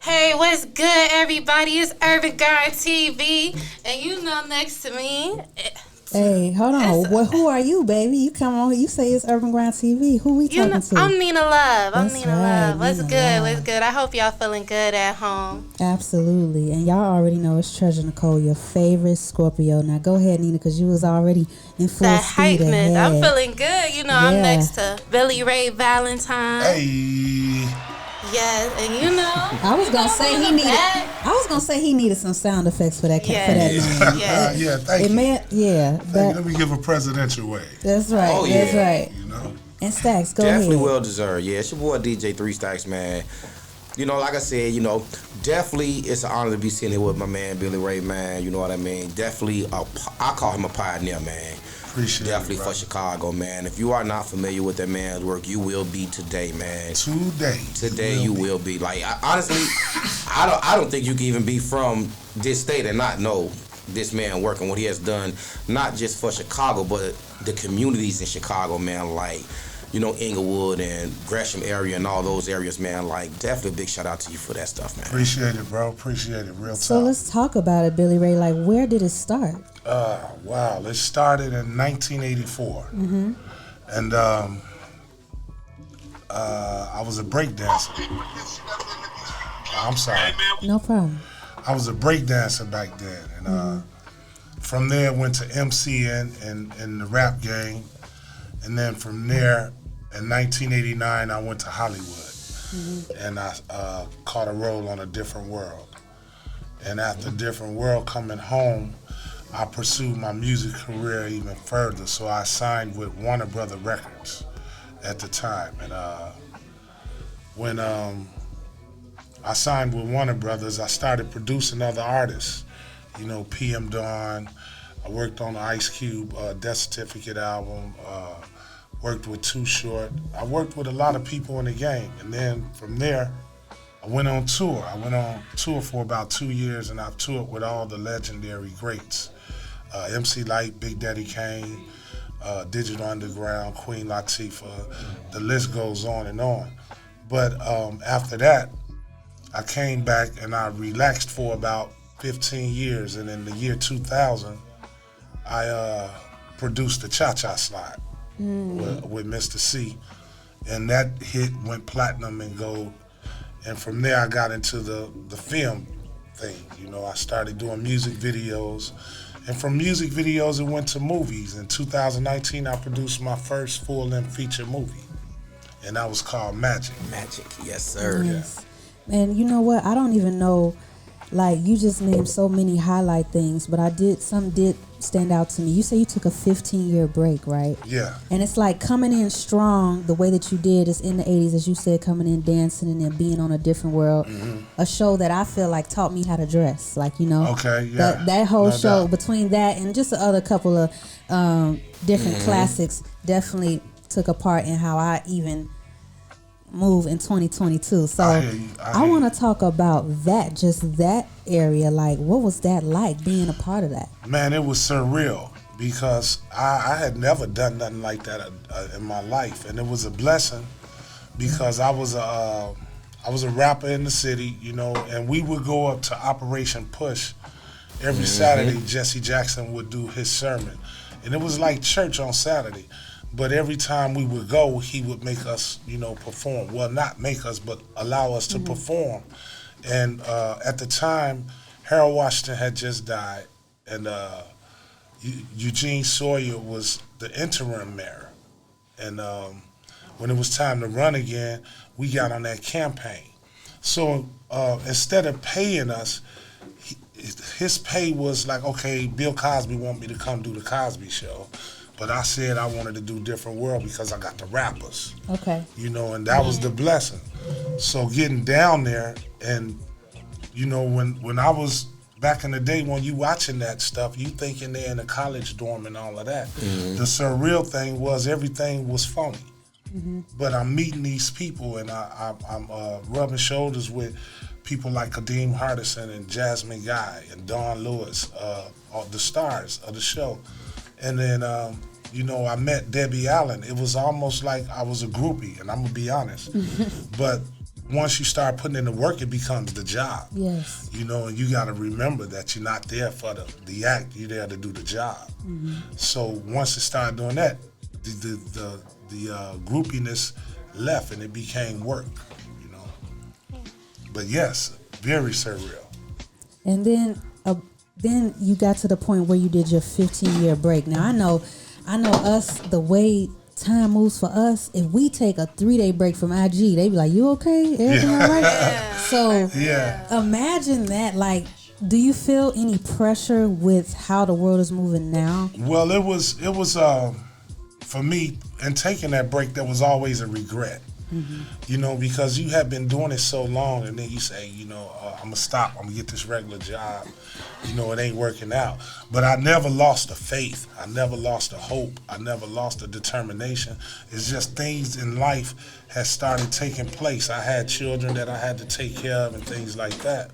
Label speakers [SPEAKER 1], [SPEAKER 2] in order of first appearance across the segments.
[SPEAKER 1] Hey, what's good, everybody? It's UrbanGrindTV, and you know next to me.
[SPEAKER 2] Hey, hold on. Well, who are you, baby? You come on. You say it's UrbanGrindTV. Who we talking to?
[SPEAKER 1] I'm Nina Love.
[SPEAKER 2] That's
[SPEAKER 1] Nina
[SPEAKER 2] right,
[SPEAKER 1] Love. What's
[SPEAKER 2] Nina
[SPEAKER 1] good?
[SPEAKER 2] Love.
[SPEAKER 1] What's good? I hope y'all feeling good at home.
[SPEAKER 2] Absolutely. And y'all already know it's Treasur Necole, your favorite Scorpio. Now go ahead, Nina, because you was already in full
[SPEAKER 1] That
[SPEAKER 2] speed
[SPEAKER 1] hypeness.
[SPEAKER 2] ahead.
[SPEAKER 1] I'm feeling good. You know, I'm next to Billy Ray Valentine.
[SPEAKER 3] Hey.
[SPEAKER 1] Yes, and you know,
[SPEAKER 2] I was gonna say he needed some sound effects for that.
[SPEAKER 1] Yeah,
[SPEAKER 3] Thank you.
[SPEAKER 2] Let
[SPEAKER 3] me give a presidential wave.
[SPEAKER 2] That's right.
[SPEAKER 4] Oh, yeah.
[SPEAKER 2] That's right.
[SPEAKER 3] You know.
[SPEAKER 2] And Stacks, go
[SPEAKER 4] Definitely
[SPEAKER 2] ahead.
[SPEAKER 4] well deserved. Yeah, it's your boy DJ ThreeStacks, man. You know, like I said, you know, definitely it's an honor to be sitting here with my man Billy Ray, man. You know what I mean? Definitely, I call him a pioneer, man.
[SPEAKER 3] Appreciate
[SPEAKER 4] Definitely
[SPEAKER 3] it,
[SPEAKER 4] for Chicago, man. If you are not familiar with that man's work, you will be today, man. Today you will be. Like, honestly, I don't think you can even be from this state and not know this man work and what he has done, not just for Chicago, but the communities in Chicago, man. Like, you know, Inglewood and Gresham area and all those areas, man. Like, definitely a big shout out to you for that stuff, man.
[SPEAKER 3] Appreciate it, bro. Appreciate it. Real
[SPEAKER 2] So
[SPEAKER 3] talk.
[SPEAKER 2] let's talk about it, Billy Ray. Like, where did it start?
[SPEAKER 3] Wow. It started in 1984.
[SPEAKER 2] Mm-hmm.
[SPEAKER 3] And I was a break dancer. I'm sorry.
[SPEAKER 2] No problem.
[SPEAKER 3] I was a break dancer back then. And from there, went to MCing in the rap game. And then from there, in 1989, I went to Hollywood. And I caught a role on A Different World. And after Different World coming home, I pursued my music career even further. So I signed with Warner Brother Records at the time. And when I signed with Warner Brothers, I started producing other artists. You know, PM Dawn. I worked on the Ice Cube Death Certificate album. Worked with Too Short. I worked with a lot of people in the game. And then from there, I went on tour. I went on tour for about 2 years, and I've toured with all the legendary greats. MC Lyte, Big Daddy Kane, Digital Underground, Queen Latifah. The list goes on and on. But after that, I came back and I relaxed for about 15 years. And in the year 2000, I produced the Cha-Cha Slide with Mr. C. And that hit went platinum and gold. And from there, I got into the film thing. You know, I started doing music videos. And from music videos, it went to movies. In 2019, I produced my first full-length feature movie. And that was called Magic.
[SPEAKER 4] Magic, yes, sir.
[SPEAKER 2] Yes. And you know what? I don't even know, like, you just named so many highlight things, but some did stand out to me. You say you took a 15-year break, right?
[SPEAKER 3] Yeah.
[SPEAKER 2] And it's like coming in strong the way that you did is in the 80s, as you said, coming in dancing and then being on A Different World. A show that I feel like taught me how to dress, like, you know.
[SPEAKER 3] Okay, yeah.
[SPEAKER 2] That whole
[SPEAKER 3] No
[SPEAKER 2] show,
[SPEAKER 3] doubt.
[SPEAKER 2] between that and just the other couple of different classics, definitely took a part in how I even move in 2022. So I want to talk about that, just that area. Like, what was that like, being a part of that?
[SPEAKER 3] Man, it was surreal because I had never done nothing like that in my life, and it was a blessing because I was a rapper in the city, you know, and we would go up to Operation Push every Saturday. Jesse Jackson would do his sermon, and it was like church on Saturday. But every time we would go, he would make us, you know, perform. Well, not make us, but allow us to perform. And at the time, Harold Washington had just died, and Eugene Sawyer was the interim mayor. And when it was time to run again, we got on that campaign. So instead of paying us, his pay was like, okay, Bill Cosby want me to come do the Cosby Show. But I said I wanted to do Different World because I got the rappers.
[SPEAKER 2] Okay.
[SPEAKER 3] You know, and that was the blessing. So getting down there, and, you know, when I was back in the day, when you watching that stuff, you thinking they're in a college dorm and all of that. The surreal thing was everything was phony. But I'm meeting these people, and I'm rubbing shoulders with people like Kadeem Hardison and Jasmine Guy and Dawn Lewis, the stars of the show. And then you know, I met Debbie Allen, it was almost like I was a groupie, and I'm gonna be honest. But once you start putting in the work, it becomes the job.
[SPEAKER 2] Yes.
[SPEAKER 3] You know, and you got to remember that you're not there for the act, you're there to do the job. So once it started doing that, the groupiness left and it became work, you know. But yes, very surreal.
[SPEAKER 2] And then you got to the point where you did your 15-year break. Now I know us, the way time moves for us, if we take a 3-day break from IG, they be like, you okay? Everything all right?
[SPEAKER 1] Yeah.
[SPEAKER 2] So imagine that. Like, do you feel any pressure with how the world is moving now?
[SPEAKER 3] Well, it was for me, in taking that break, there was always a regret. You know, because you have been doing it so long, and then you say, you know, I'm gonna stop, I'm gonna get this regular job. You know, it ain't working out. But I never lost the faith. I never lost the hope. I never lost the determination. It's just things in life has started taking place. I had children that I had to take care of and things like that.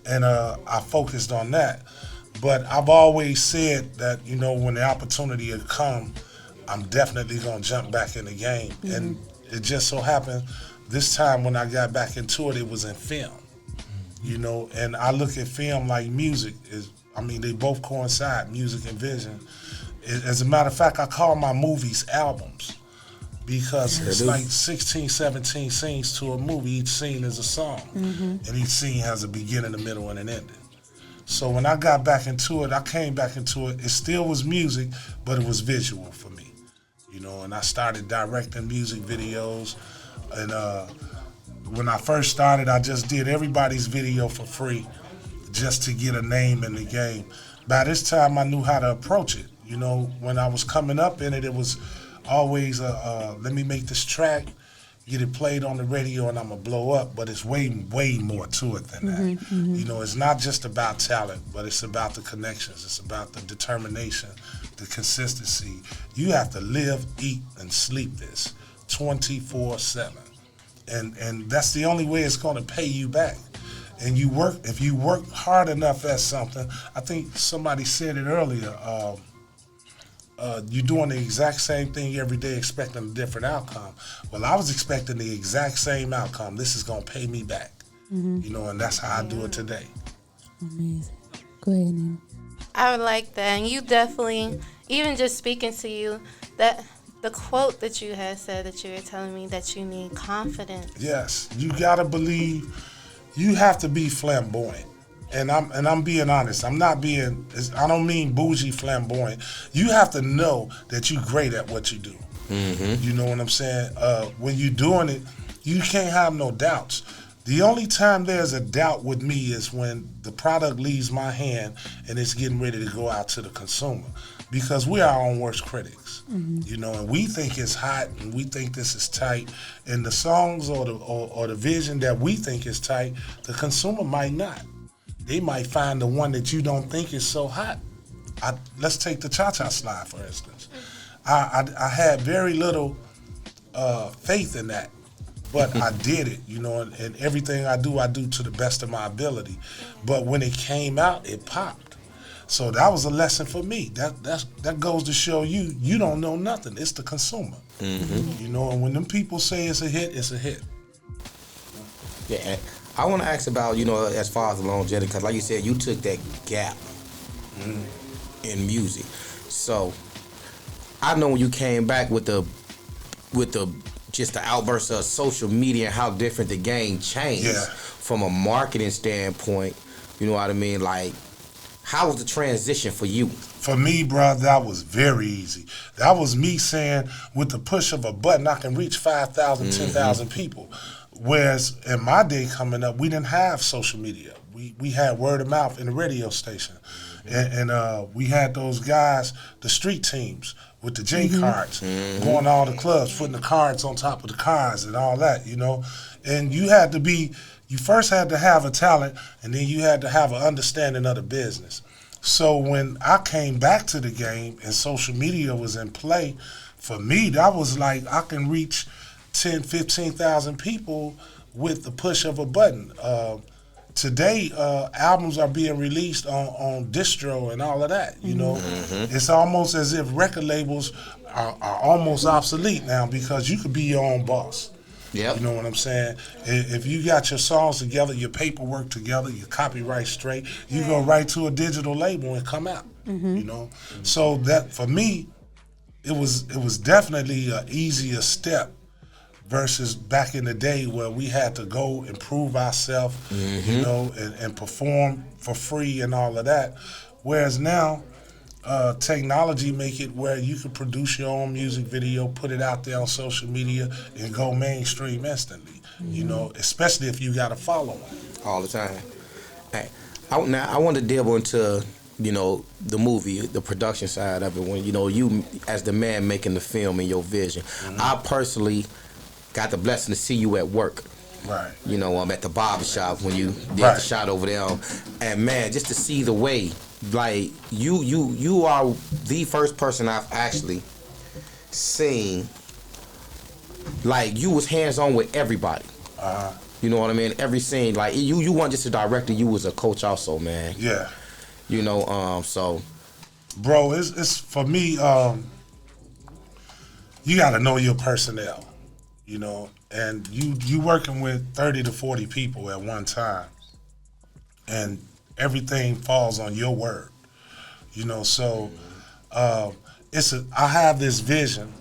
[SPEAKER 3] And I focused on that. But I've always said that, you know, when the opportunity had come, I'm definitely gonna jump back in the game. And it just so happened this time when I got back into it, it was in film. You know, and I look at film like music. They both coincide, music and vision. As a matter of fact, I call my movies albums because it's like 16, 17 scenes to a movie. Each scene is a song, and each scene has a beginning, a middle, and an ending. So when I got back into it, I came back into it. It still was music, but it was visual for me. You know, and I started directing music videos, and when I first started, I just did everybody's video for free just to get a name in the game. By this time, I knew how to approach it. You know, when I was coming up in it, it was always, let me make this track, get it played on the radio, and I'm going to blow up. But it's way, way more to it than that. You know, it's not just about talent, but it's about the connections. It's about the determination, the consistency. You have to live, eat, and sleep this 24/7. And that's the only way it's going to pay you back. And if you work hard enough at something, I think somebody said it earlier, you're doing the exact same thing every day expecting a different outcome. Well, I was expecting the exact same outcome. This is going to pay me back. You know, and that's how I do it today.
[SPEAKER 2] Amazing. Go ahead, Nina.
[SPEAKER 1] I would like that. And you definitely, even just speaking to you, that the quote that you had said that you were telling me that you need confidence.
[SPEAKER 3] Yes, you gotta believe. You have to be flamboyant, and I'm being honest. I don't mean bougie flamboyant. You have to know that you're great at what you do. You know what I'm saying? When you're doing it, you can't have no doubts. The only time there's a doubt with me is when the product leaves my hand and it's getting ready to go out to the consumer. Because we're our own worst critics, you know, and we think it's hot and we think this is tight, and the songs or the vision that we think is tight, the consumer might not. They might find the one that you don't think is so hot. Let's take the Cha-Cha Slide, for instance. I had very little faith in that, but I did it, you know, and everything I do to the best of my ability. But when it came out, it popped. So that was a lesson for me. That goes to show you don't know nothing. It's the consumer. You know, and when them people say it's a hit, it's a hit.
[SPEAKER 4] Yeah, I want to ask about, you know, as far as the longevity, because like you said, you took that gap in music. So I know when you came back with the just the outburst of social media and how different the game changed from a marketing standpoint. You know what I mean? Like, how was the transition for you?
[SPEAKER 3] For me, bro, that was very easy. That was me saying, with the push of a button, I can reach 5,000, 10,000 people. Whereas in my day coming up, we didn't have social media. We had word of mouth in the radio station. And we had those guys, the street teams, with the J cards, going to all the clubs, putting the cards on top of the cars and all that, you know. And you first had to have a talent, and then you had to have an understanding of the business. So when I came back to the game and social media was in play, for me, that was like I can reach 10, 15,000 people with the push of a button. today albums are being released on distro and all of that. You know, it's almost as if record labels are almost obsolete now because you could be your own boss.
[SPEAKER 4] Yep.
[SPEAKER 3] You know what I'm saying? If you got your songs together, your paperwork together, your copyright straight, you go right to a digital label and come out. You know, so that for me, it was definitely an easier step versus back in the day where we had to go and prove ourselves, you know, and perform for free and all of that. Whereas now, technology make it where you can produce your own music video, put it out there on social media, and go mainstream instantly. You know, especially if you got a following.
[SPEAKER 4] All the time. Hey, I want to delve into, you know, the movie, the production side of it. When, you know, you as the man making the film and your vision. I personally got the blessing to see you at work.
[SPEAKER 3] Right.
[SPEAKER 4] You know, I'm at the barbershop when you did the shot over there. And man, just to see the way, like, you are the first person I've actually seen, like, you was hands-on with everybody. You know what I mean? Every scene, like, you weren't just a director, you was a coach also, man.
[SPEAKER 3] Yeah.
[SPEAKER 4] You know, so.
[SPEAKER 3] Bro, it's for me, you got to know your personnel, you know, and you working with 30 to 40 people at one time, and everything falls on your word, you know. So I have this vision,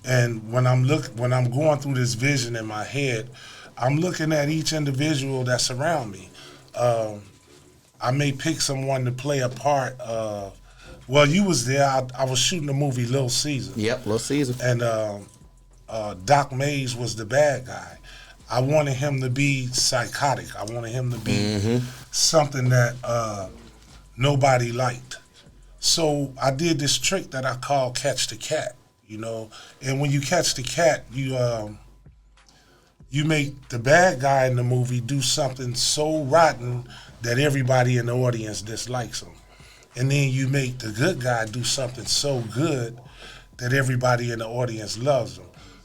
[SPEAKER 3] and when I'm going through this vision in my head, I'm looking at each individual that's around me. I may pick someone to play a part. Well, you was there. I was shooting the movie Little Caesar.
[SPEAKER 4] Yep, Little Caesar.
[SPEAKER 3] And Doc Mays was the bad guy. I wanted him to be psychotic. I wanted him to be something that nobody liked. So I did this trick that I call catch the cat, you know. And when you catch the cat, you make the bad guy in the movie do something so rotten that everybody in the audience dislikes him. And then you make the good guy do something so good that everybody in the audience loves him.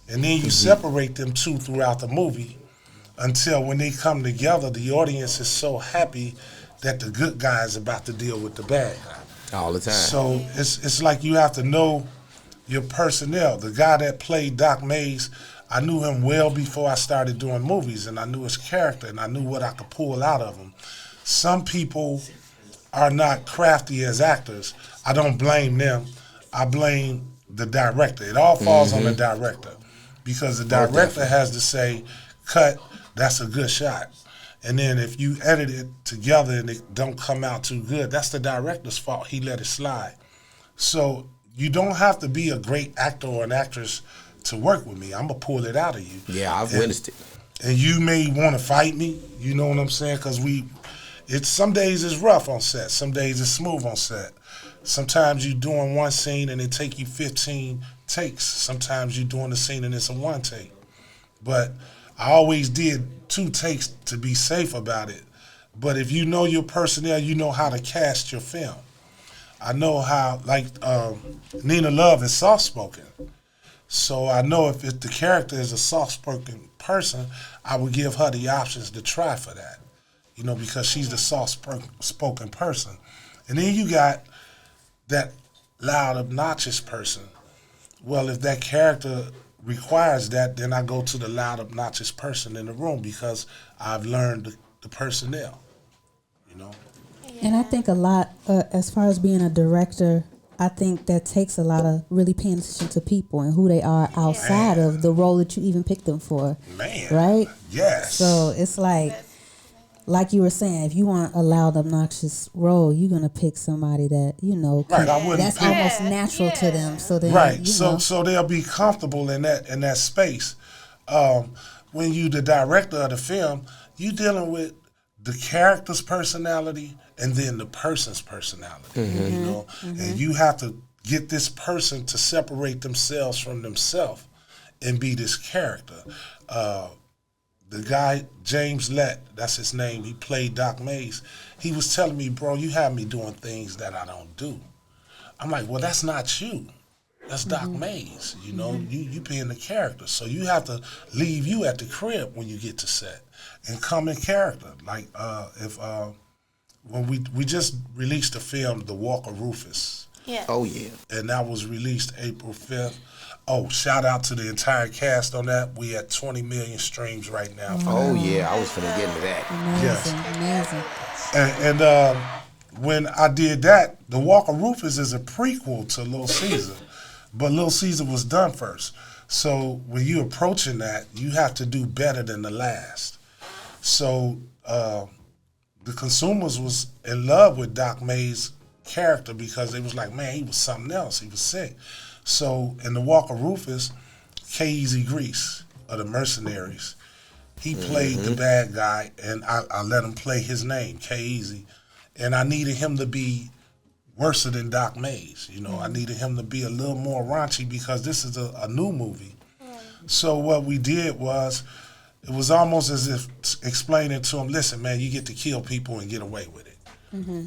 [SPEAKER 3] And then you separate them two throughout the movie until when they come together, the audience is so happy that the good guy is about to deal with the bad guy.
[SPEAKER 4] All the time.
[SPEAKER 3] So it's like you have to know your personnel. The guy that played Doc Mays, I knew him well before I started doing movies, and I knew his character, and I knew what I could pull out of him. Some people are not crafty as actors. I don't blame them. I blame the director. It all falls on the director, because the director has to say, cut, that's a good shot. And then if you edit it together and it don't come out too good, that's the director's fault. He let it slide. So you don't have to be a great actor or an actress to work with me. I'm going to pull it out of you.
[SPEAKER 4] Yeah, I've witnessed it.
[SPEAKER 3] And you may want to fight me, you know what I'm saying? Because some days it's rough on set. Some days it's smooth on set. Sometimes you're doing one scene and it take you 15 takes. Sometimes you're doing the scene and it's a one take. But I always did 2 takes to be safe about it. But if you know your personnel, you know how to cast your film. I know how, like, Nina Love is soft-spoken. So I know if the character is a soft-spoken person, I would give her the options to try for that, you know, because she's the soft-spoken person. And then you got that loud, obnoxious person. Well, if that character requires that, then I go to the loud, obnoxious person in the room because I've learned the personnel, you know.
[SPEAKER 2] And I think a lot, as far as being a director, I think that takes a lot of really paying attention to people and who they are outside of the role that you even picked them for.
[SPEAKER 3] Man.
[SPEAKER 2] Right?
[SPEAKER 3] Yes.
[SPEAKER 2] So it's like you were saying, if you want a loud, obnoxious role, you're going to pick somebody that, you know, that's almost natural to them. So then,
[SPEAKER 3] right. So they'll be comfortable in that space. When you the director of the film, you dealing with the character's personality and then the person's personality, you know, and you have to get this person to separate themselves from themselves and be this character. The guy, James Lett, that's his name, he played Doc Mays. He was telling me, bro, you have me doing things that I don't do. I'm like, well, that's not you. That's Doc Mays. You know, you being the character. So you have to leave you at the crib when you get to set and come in character. Like when we just released the film, The Walk of Rufus.
[SPEAKER 1] Yeah.
[SPEAKER 4] Oh, yeah.
[SPEAKER 3] And that was released April 5th. Oh, shout out to the entire cast on that. We at 20 million streams right now.
[SPEAKER 4] Oh, yeah. I was finna get into that.
[SPEAKER 2] Amazing.
[SPEAKER 3] And when I did that, The Walk of Rufus is a prequel to Little Caesar. But Little Caesar was done first. So when you approaching that, you have to do better than the last. So the consumers was in love with Doc May's character because they was like, man, he was something else. He was sick. So in The Walk of Rufus, K-Eazy Grease of the Mercenaries, he played the bad guy, and I let him play his name, K-Eazy. And I needed him to be worse than Doc Mays. You know, I needed him to be a little more raunchy because this is a new movie. So what we did was, it was almost as if explaining to him, listen, man, you get to kill people and get away with it.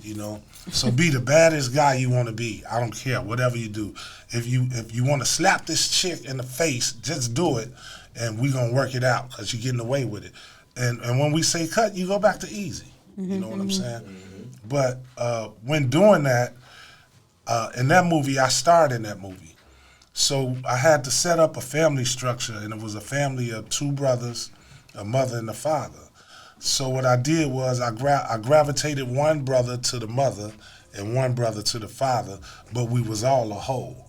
[SPEAKER 3] You know, so be the baddest guy you want to be. I don't care, whatever you do. If you want to slap this chick in the face, just do it, and we gonna work it out because you're getting away with it. And when we say cut, you go back to easy. You know what I'm saying? But when doing that, in that movie, I starred in that movie. So I had to set up a family structure, and it was a family of two brothers, a mother and a father. So what I did was I gravitated one brother to the mother and one brother to the father, but we was all a whole.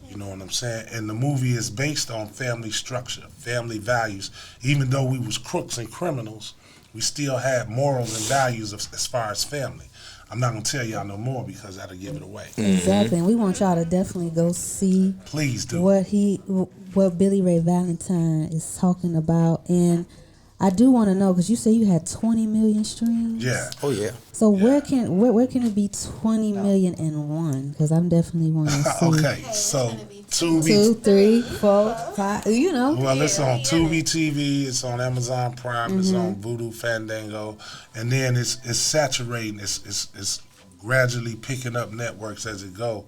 [SPEAKER 3] You know what I'm saying? And the movie is based on family structure, family values. Even though we was crooks and criminals, we still had morals and values as far as family. I'm not going to tell y'all no more because that'll give it away.
[SPEAKER 2] Exactly. And we want y'all to definitely go see
[SPEAKER 3] Please do.
[SPEAKER 2] what Billy Ray Valentine is talking about. And I do want to know, because you say you had 20 million streams.
[SPEAKER 3] Yeah.
[SPEAKER 4] Oh, yeah.
[SPEAKER 2] So where can it be 20 million and one? Because I'm definitely want to see.
[SPEAKER 3] Okay, so Tubi.
[SPEAKER 2] 2, 3, 4, 5. You know.
[SPEAKER 3] Well, it's on Tubi TV. It's on Amazon Prime. It's on Voodoo Fandango, and then it's saturating. It's gradually picking up networks as it go.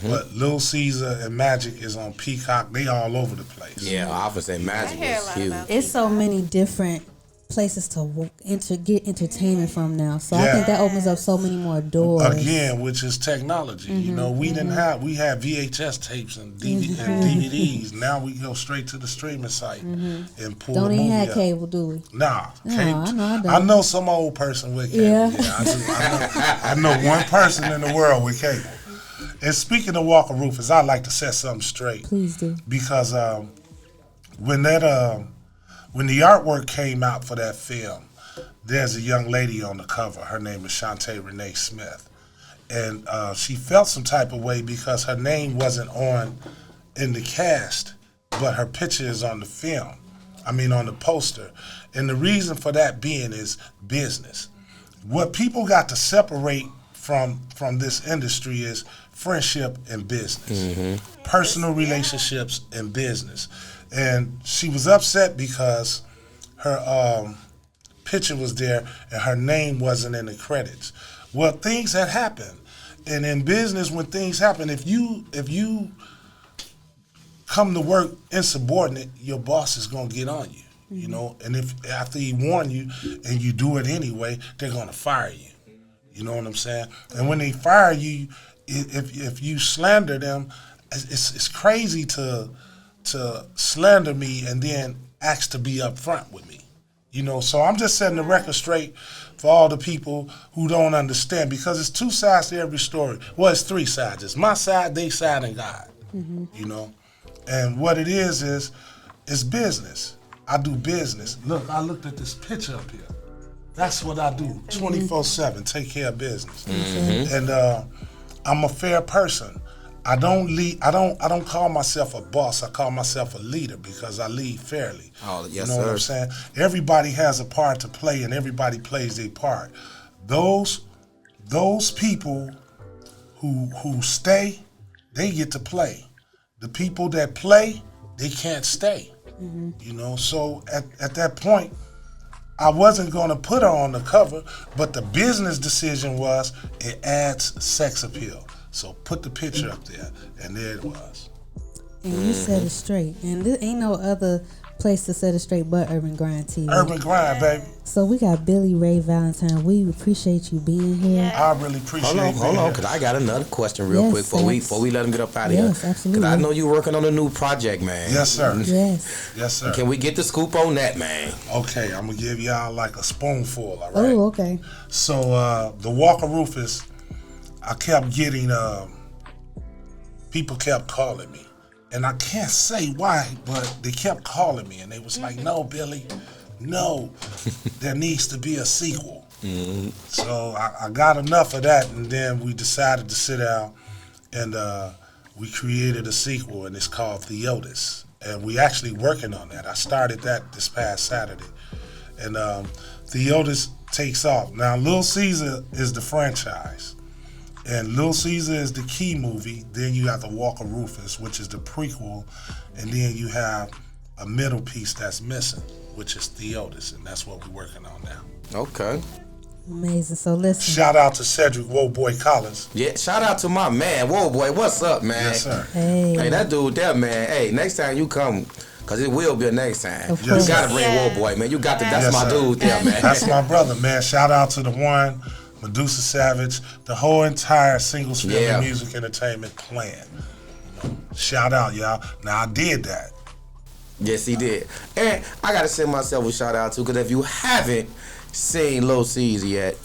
[SPEAKER 3] But Little Caesar and Magic is on Peacock. They all over the place.
[SPEAKER 4] Yeah, I would say Magic is huge.
[SPEAKER 2] It's so many different places to get entertainment from now. So I think that opens up so many more doors.
[SPEAKER 3] Again, which is technology. You know, we had VHS tapes and DVDs. Now we go straight to the streaming site and pull
[SPEAKER 2] Don't
[SPEAKER 3] the
[SPEAKER 2] even
[SPEAKER 3] movie
[SPEAKER 2] have
[SPEAKER 3] up.
[SPEAKER 2] cable, do we?
[SPEAKER 3] Nah, cable.
[SPEAKER 2] I
[SPEAKER 3] I know some old person with cable.
[SPEAKER 2] Yeah.
[SPEAKER 3] I know one person in the world with cable. And speaking of Walk of Rufus, I'd like to set something straight.
[SPEAKER 2] Please do.
[SPEAKER 3] Because when the artwork came out for that film, there's a young lady on the cover. Her name is Shantae Renee Smith. And she felt some type of way because her name wasn't in the cast, but her picture is on the film. I mean, on the poster. And the reason for that being is business. What people got to separate from this industry is friendship and business. Personal relationships and business. And she was upset because her picture was there and her name wasn't in the credits. Well, things had happened. And in business, when things happen, if you come to work insubordinate, your boss is going to get on you. You know, and if after he warned you and you do it anyway, they're going to fire you. You know what I'm saying? And when they fire you, if you slander them, it's crazy to slander me and then ask to be up front with me. You know, so I'm just setting the record straight for all the people who don't understand, because it's two sides to every story. Well, it's three sides. It's my side, they side, and God. You know? And what it is it's business. I do business. Look, I looked at this picture up here. That's what I do, 24/7, take care of business. And I'm a fair person. I don't call myself a boss. I call myself a leader because I lead fairly.
[SPEAKER 4] Oh, yes,
[SPEAKER 3] you know what I'm saying? Everybody has a part to play, and everybody plays their part. Those people who stay, they get to play. The people that play, they can't stay. You know, so at that point, I wasn't going to put her on the cover, but the business decision was it adds sex appeal. So put the picture up there, and there it was.
[SPEAKER 2] And you set it straight. And there ain't no other place to set it straight but Urban Grind TV.
[SPEAKER 3] Urban Grind, baby.
[SPEAKER 2] So we got Billy Ray Valentine. We appreciate you being here.
[SPEAKER 3] I really appreciate it.
[SPEAKER 4] Hold on, because I got another question real quick before we let him get up out of here.
[SPEAKER 2] Yes, absolutely.
[SPEAKER 4] Because I know you're working on a new project, man.
[SPEAKER 3] Yes, sir.
[SPEAKER 2] Yes.
[SPEAKER 3] Yes, sir.
[SPEAKER 4] Can we get the scoop on that, man?
[SPEAKER 3] Okay, I'm going to give y'all like a spoonful, all right?
[SPEAKER 2] Oh, okay.
[SPEAKER 3] So the Walker Rufus, I kept getting, people kept calling me. And I can't say why, but they kept calling me. And they was like, no, Billy, no, there needs to be a sequel. Mm-hmm. So I got enough of that, and then we decided to sit down, and we created a sequel, and it's called Theotis. And we actually working on that. I started that this past Saturday. And Theotis takes off. Now, Little Caesar is the franchise. And Little Caesar is the key movie. Then you have the Walker Rufus, which is the prequel. And then you have a middle piece that's missing, which is Theotis. And that's what we're working on now.
[SPEAKER 4] Okay.
[SPEAKER 2] Amazing. So listen.
[SPEAKER 3] Shout out to Cedric Whoa-Boy Collins.
[SPEAKER 4] Yeah, shout out to my man, Whoa-Boy. What's up, man?
[SPEAKER 3] Yes, sir.
[SPEAKER 2] Hey,
[SPEAKER 4] that dude there, man. Hey, next time you come, because it will be a next time.
[SPEAKER 2] Of
[SPEAKER 4] You
[SPEAKER 2] course.
[SPEAKER 4] got to bring Whoa-Boy, man. You got to, that's
[SPEAKER 3] Yes,
[SPEAKER 4] my
[SPEAKER 3] sir.
[SPEAKER 4] dude there, man.
[SPEAKER 3] That's my brother, man. Shout out to the one, Medusa Savage, the whole entire Singles Film Music Entertainment clan. Shout out, y'all. Now, I did that.
[SPEAKER 4] Yes, he did. And I got to send myself a shout out, too, because if you haven't seen Lil Caesar yet,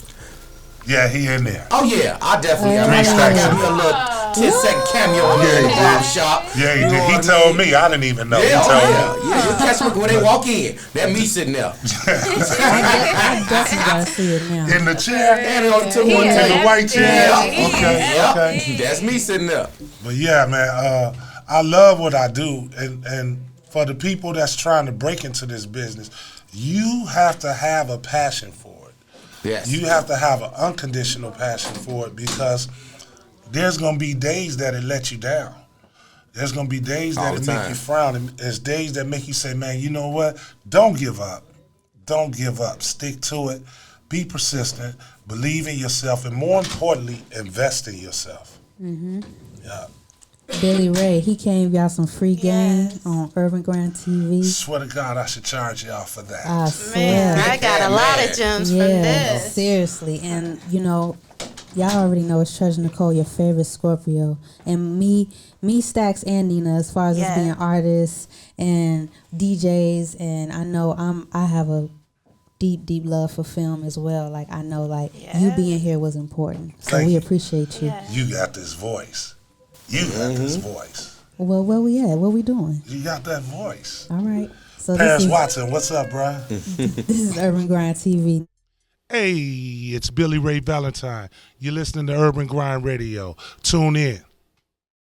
[SPEAKER 3] yeah, he in there.
[SPEAKER 4] Oh, yeah, I definitely I got me a little 10-second cameo in the barber shop.
[SPEAKER 3] Yeah, he did. He told me. I didn't even know.
[SPEAKER 4] Yeah,
[SPEAKER 3] He told me.
[SPEAKER 4] yeah. You catch me when they walk in. That me sitting there.
[SPEAKER 2] I definitely gotta see it now.
[SPEAKER 3] In the chair.
[SPEAKER 4] And on the
[SPEAKER 3] In the white chair. Okay.
[SPEAKER 4] That's me sitting there.
[SPEAKER 3] But yeah, man, I love what I do, and for the people that's trying to break into this business, you have to have a passion for it.
[SPEAKER 4] Yes.
[SPEAKER 3] You have to have an unconditional passion for it, because there's gonna be days that it let you down. There's gonna be days that it make you frown, and there's days that make you say, "Man, you know what? Don't give up. Don't give up. Stick to it. Be persistent. Believe in yourself, and more importantly, invest in yourself." Mm-hmm. Yeah.
[SPEAKER 2] Billy Ray, he came got some free game on Urban Grind TV.
[SPEAKER 3] Swear to God, I should charge y'all for that.
[SPEAKER 2] I swear.
[SPEAKER 1] Man, I got a lot of gems from this.
[SPEAKER 2] Seriously. And, you know, y'all already know it's Treasur Necole, your favorite Scorpio. And me, Stacks, and Nina, as far as us being artists and DJs. And I know I have a deep love for film as well. Like, I know, like, you being here was important. So we appreciate you.
[SPEAKER 3] You got this voice. You got this voice.
[SPEAKER 2] Well, where we at? What we doing?
[SPEAKER 3] You got that voice.
[SPEAKER 2] All right. So
[SPEAKER 3] Paris Watson, what's up, bro?
[SPEAKER 2] This is Urban Grind TV.
[SPEAKER 3] Hey, it's Billy Ray Valentine. You're listening to Urban Grind Radio. Tune in.